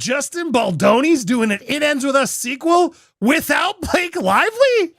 Justin Baldoni's doing an It Ends With Us sequel without Blake Lively?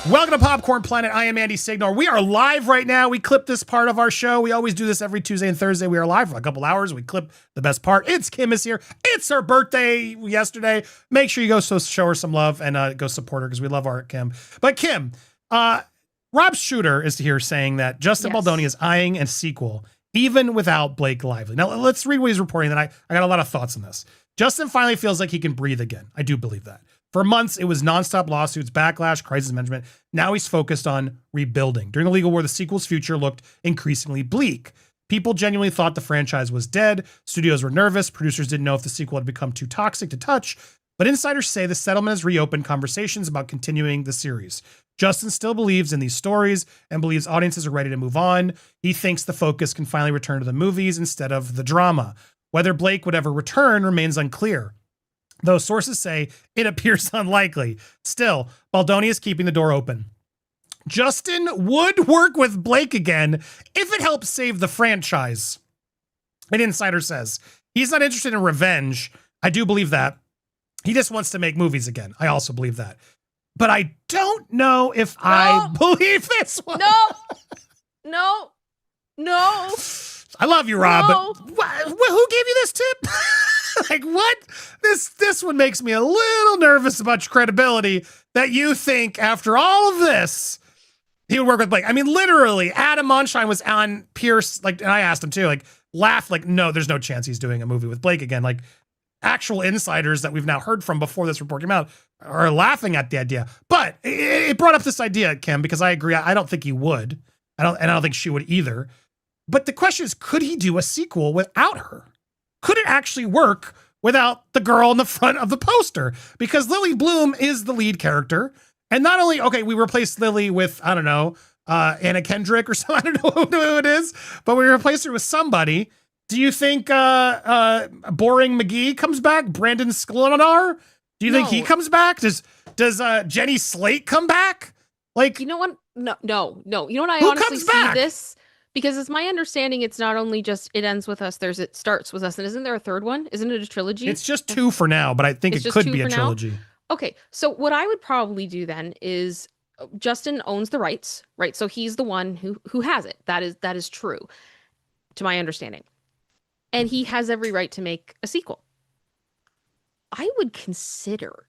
Welcome to Popcorn Planet. I am Andy Signore. We are live right now. We clip this part of our show. We always do this every Tuesday and Thursday. We are live for a couple hours. We clip the best part. It's Kim is here. It's her birthday yesterday. Make sure you go show her some love and go support her because we love our Kim. But Kim, Rob Shooter is here saying that Justin Baldoni is eyeing a sequel even without Blake Lively. Now, let's read what he's reporting. Then I got a lot of thoughts on this. Justin finally feels like he can breathe again. I do believe that. For months, it was nonstop lawsuits, backlash, crisis management. Now he's focused on rebuilding. During the legal war, the sequel's future looked increasingly bleak. People genuinely thought the franchise was dead. Studios were nervous. Producers didn't know if the sequel had become too toxic to touch. But insiders say the settlement has reopened conversations about continuing the series. Justin still believes in these stories and believes audiences are ready to move on. He thinks the focus can finally return to the movies instead of the drama. Whether Blake would ever return remains unclear, though sources say it appears unlikely. Still, Baldoni is keeping the door open. Justin would work with Blake again if it helps save the franchise. An insider says he's not interested in revenge. I do believe that. He just wants to make movies again. I also believe that. But I don't know if I believe this one. No. I love you, Rob, but who gave you this tip? Like, what? This one makes me a little nervous about your credibility that you think after all of this, he would work with Blake. I mean, literally, Adam Monshine was on Pierce, like, and I asked him too, like, laughed, like, no, there's no chance he's doing a movie with Blake again. Like, actual insiders that we've now heard from before this report came out are laughing at the idea. But it brought up this idea, Kim, because I agree. I don't think he would. I don't think she would either. But the question is, could he do a sequel without her? Could it actually work without the girl in the front of the poster? Because Lily Bloom is the lead character. And not only, okay, we replaced Lily with, I don't know, Anna Kendrick or something. I don't know who it is, but we replaced her with somebody. Do you think Boring McGee comes back? Brandon Sklenar? Do you think he comes back? Does Jenny Slate come back? Like, you know what? No. You know what? I honestly see this because it's my understanding. It's not only just It Ends With Us. It Starts With Us. And isn't there a third one? Isn't it a trilogy? It's just two for now, but I think it could be a trilogy. Now? Okay. So what I would probably do then is Justin owns the rights, right? So he's the one who has it. That is true to my understanding. And he has every right to make a sequel. I would consider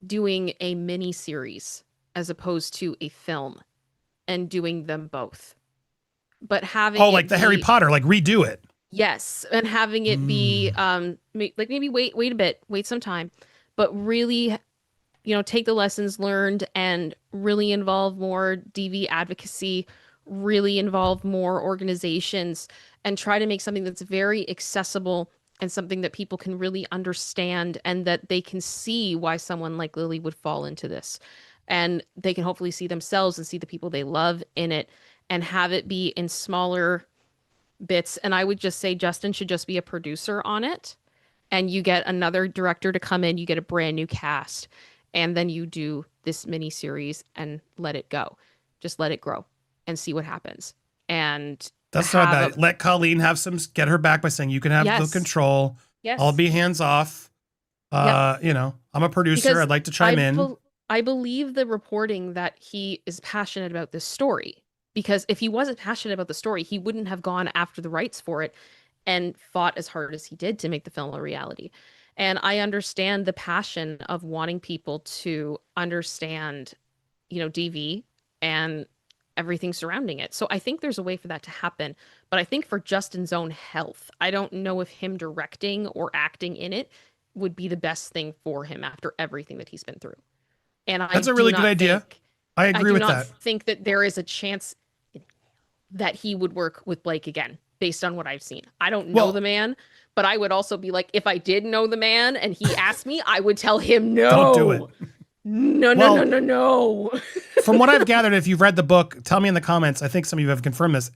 doing a mini series as opposed to a film and doing them both. But having like the Harry Potter, like redo it. Yes. And having it be like maybe wait a bit, wait some time, but really, take the lessons learned and really involve more DV advocacy, really involve more organizations, and try to make something that's very accessible and something that people can really understand and that they can see why someone like Lily would fall into this. And they can hopefully see themselves and see the people they love in it and have it be in smaller bits. And I would just say Justin should just be a producer on it. And you get another director to come in, you get a brand new cast, and then you do this mini series and let it go. Just let it grow and see what happens. And that's not bad. Let Colleen get her back by saying you can have the control. Yes. I'll be hands off. I'm a producer. Because I'd like to chime in. I believe the reporting that he is passionate about this story, because if he wasn't passionate about the story, he wouldn't have gone after the rights for it and fought as hard as he did to make the film a reality. And I understand the passion of wanting people to understand, DV and everything surrounding it. So I think there's a way for that to happen. But I think for Justin's own health, I don't know if him directing or acting in it would be the best thing for him after everything that he's been through. And that's a really good idea. I agree with that. I do not think that there is a chance that he would work with Blake again, based on what I've seen. I don't know the man, but I would also be like, if I did know the man and he asked me, I would tell him no. Don't do it. No. From what I've gathered, if you've read the book, tell me in the comments. I think some of you have confirmed this.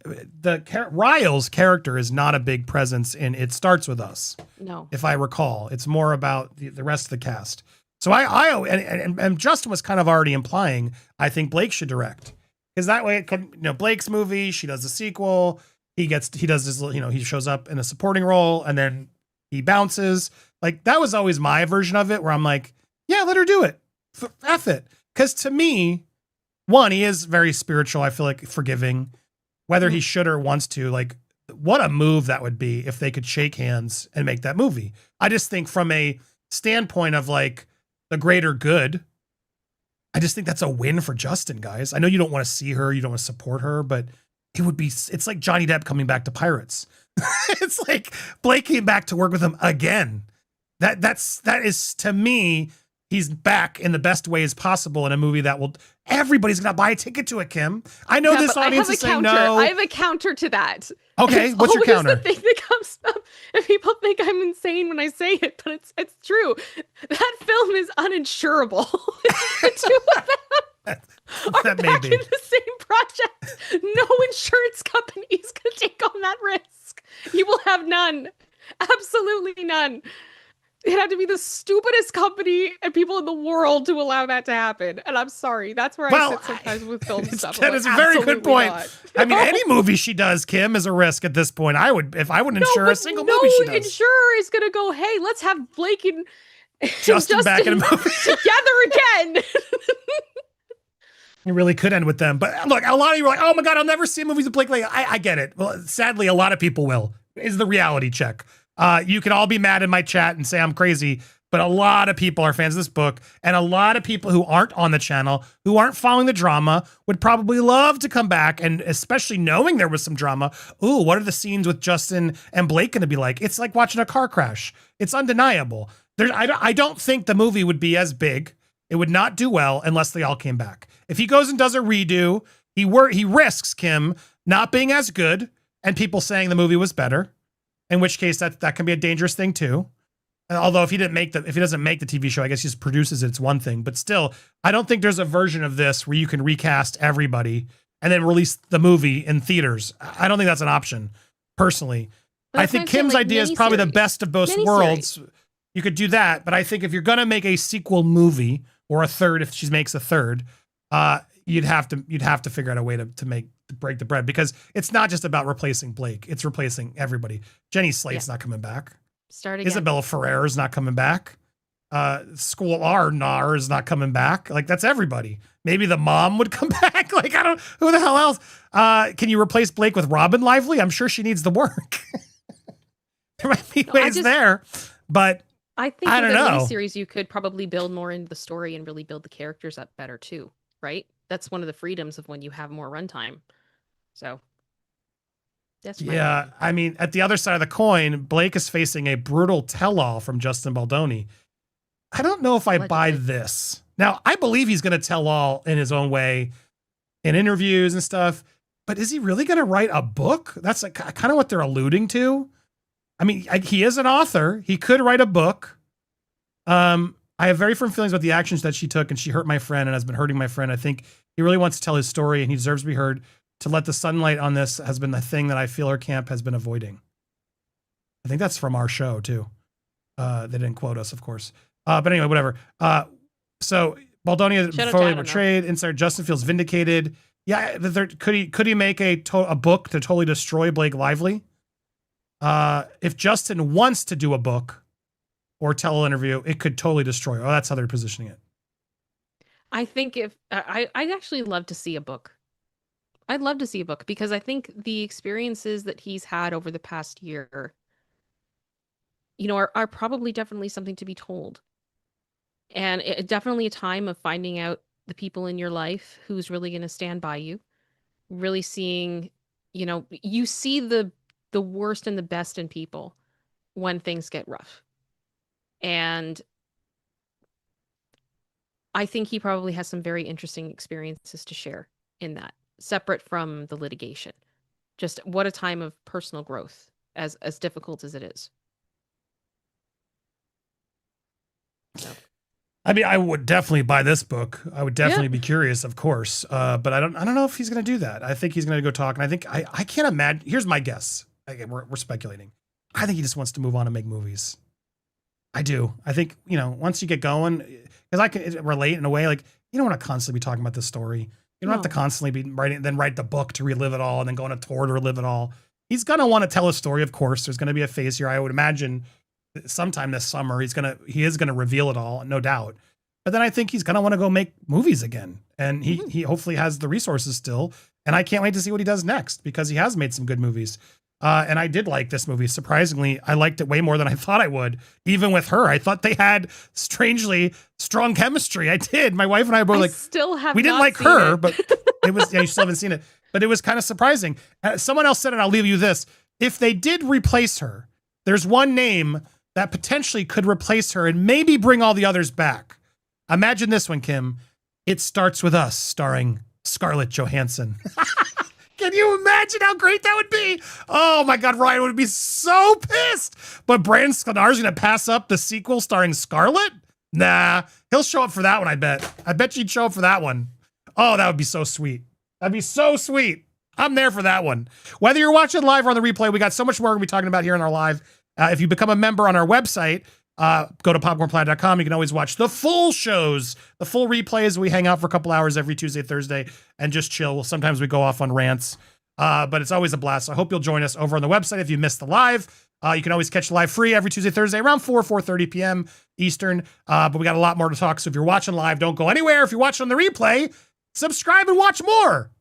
Ryle's character is not a big presence in It Starts With Us. No. If I recall, it's more about the rest of the cast. So and Justin was kind of already implying, I think Blake should direct. Because that way it could, Blake's movie, she does the sequel. he does his, he shows up in a supporting role and then he bounces. Like, that was always my version of it, where I'm like, yeah, let her do it. F it. Because to me, one, he is very spiritual. I feel like forgiving, whether he should or wants to. Like, what a move that would be if they could shake hands and make that movie. I just think from a standpoint of like the greater good, I just think that's a win for Justin, guys. I know you don't want to see her, you don't want to support her, but it's like Johnny Depp coming back to Pirates. It's like Blake came back to work with him again. That is to me, he's back in the best ways possible in a movie that everybody's gonna buy a ticket to it, Kim. I know this audience is saying no. I have a counter to that. Okay, what's your counter? The thing that comes up, and people think I'm insane when I say it, but it's true. That film is uninsurable. The two of them are that back in the same project. No insurance company is going to take on that risk. You will have none. Absolutely none. It had to be the stupidest company and people in the world to allow that to happen. And I'm sorry. That's where I sit sometimes with film stuff. That is a very good point. I mean, any movie she does, Kim, is a risk at this point. If I wouldn't insure a single movie she does. No insurer is going to go, hey, let's have Blake and Justin back in a movie together again. It really could end with them. But look, a lot of you are like, oh my God, I'll never see movies with Blake. I get it. Well, sadly, a lot of people will, is the reality check. You can all be mad in my chat and say I'm crazy, but a lot of people are fans of this book, and a lot of people who aren't on the channel, who aren't following the drama, would probably love to come back, and especially knowing there was some drama. Ooh, what are the scenes with Justin and Blake going to be like? It's like watching a car crash. It's undeniable. I don't think the movie would be as big. It would not do well unless they all came back. If he goes and does a redo, he risks, Kim, not being as good and people saying the movie was better, in which case that can be a dangerous thing too. Although if he doesn't make the TV show, I guess he just produces it, it's one thing. But still, I don't think there's a version of this where you can recast everybody and then release the movie in theaters. I don't think that's an option, personally. I think Kim's idea is probably the best of both worlds. You could do that, but I think if you're going to make a sequel movie or a third, if she makes a third, you'd have to figure out a way to break the bread, because it's not just about replacing Blake. It's replacing everybody. Jenny Slate's not coming back. Start again. Isabella Ferrer's not coming back. School R Nar is not coming back. Like, that's everybody. Maybe the mom would come back. Like, who the hell else? Can you replace Blake with Robin Lively? I'm sure she needs the work. There might be ways there, but I think I don't know. Miniseries, you could probably build more into the story and really build the characters up better too, right? That's one of the freedoms of when you have more runtime. So that's I mean, at the other side of the coin, Blake is facing a brutal tell-all from Justin Baldoni. I don't know if I buy this. Now, I believe he's going to tell all in his own way in interviews and stuff, but is he really going to write a book? That's like kind of what they're alluding to. I mean, he is an author. He could write a book. I have very firm feelings about the actions that she took, and she hurt my friend and has been hurting my friend. I think he really wants to tell his story, and he deserves to be heard. To let the sunlight on this has been the thing that I feel our camp has been avoiding. I think that's from our show too. They didn't quote us, of course. But anyway, whatever. So Baldoni is fully betrayed. Insider Justin feels vindicated. Yeah, could he make a book to totally destroy Blake Lively? If Justin wants to do a book or tell an interview, it could totally destroy. Oh, that's how they're positioning it. I think I'd actually love to see a book. I'd love to see a book, because I think the experiences that he's had over the past year, are probably definitely something to be told. And definitely a time of finding out the people in your life who's really going to stand by you, really seeing, you see the worst and the best in people when things get rough. And I think he probably has some very interesting experiences to share in that, separate from the litigation. Just what a time of personal growth, as difficult as it is. So. I mean, I would definitely buy this book. I would definitely be curious, of course. But I don't know if he's going to do that. I think he's going to go talk. And I think I can't imagine. Here's my guess. Again, we're speculating. I think he just wants to move on and make movies. I do. I think, once you get going, because I can relate in a way, like, you don't want to constantly be talking about this story. You don't have to constantly be write the book to relive it all and then go on a tour to relive it all. he's going to want to tell a story. Of course, there's going to be a phase here. I would imagine sometime this summer, he is going to reveal it all, no doubt. But then I think he's going to want to go make movies again. And he hopefully has the resources still. And I can't wait to see what he does next, because he has made some good movies. And I did like this movie. Surprisingly, I liked it way more than I thought I would. Even with her, I thought they had strangely strong chemistry. I did. My wife and I were like, still have we didn't not like seen her, it. but it was, yeah, you still haven't seen it, but it was kind of surprising. Someone else said it. I'll leave you this. If they did replace her, there's one name that potentially could replace her and maybe bring all the others back. Imagine this one, Kim. It Starts With Us, starring Scarlett Johansson. Can you imagine how great that would be? Oh my God, Ryan would be so pissed. But Brandon Sklenar's going to pass up the sequel starring Scarlett? Nah, he'll show up for that one, I bet. I bet you'd show up for that one. Oh, that would be so sweet. That'd be so sweet. I'm there for that one. Whether you're watching live or on the replay, we got so much more we're going to be talking about here in our live. If you become a member on our website, go to popcornplanet.com. You can always watch the full shows, the full replays. We hang out for a couple hours every Tuesday, Thursday, and just chill. Sometimes we go off on rants, but it's always a blast. So I hope you'll join us over on the website. If you missed the live, you can always catch the live free every Tuesday, Thursday around 4:30 p.m. Eastern. But we got a lot more to talk. So if you're watching live, don't go anywhere. If you're watching on the replay, subscribe and watch more.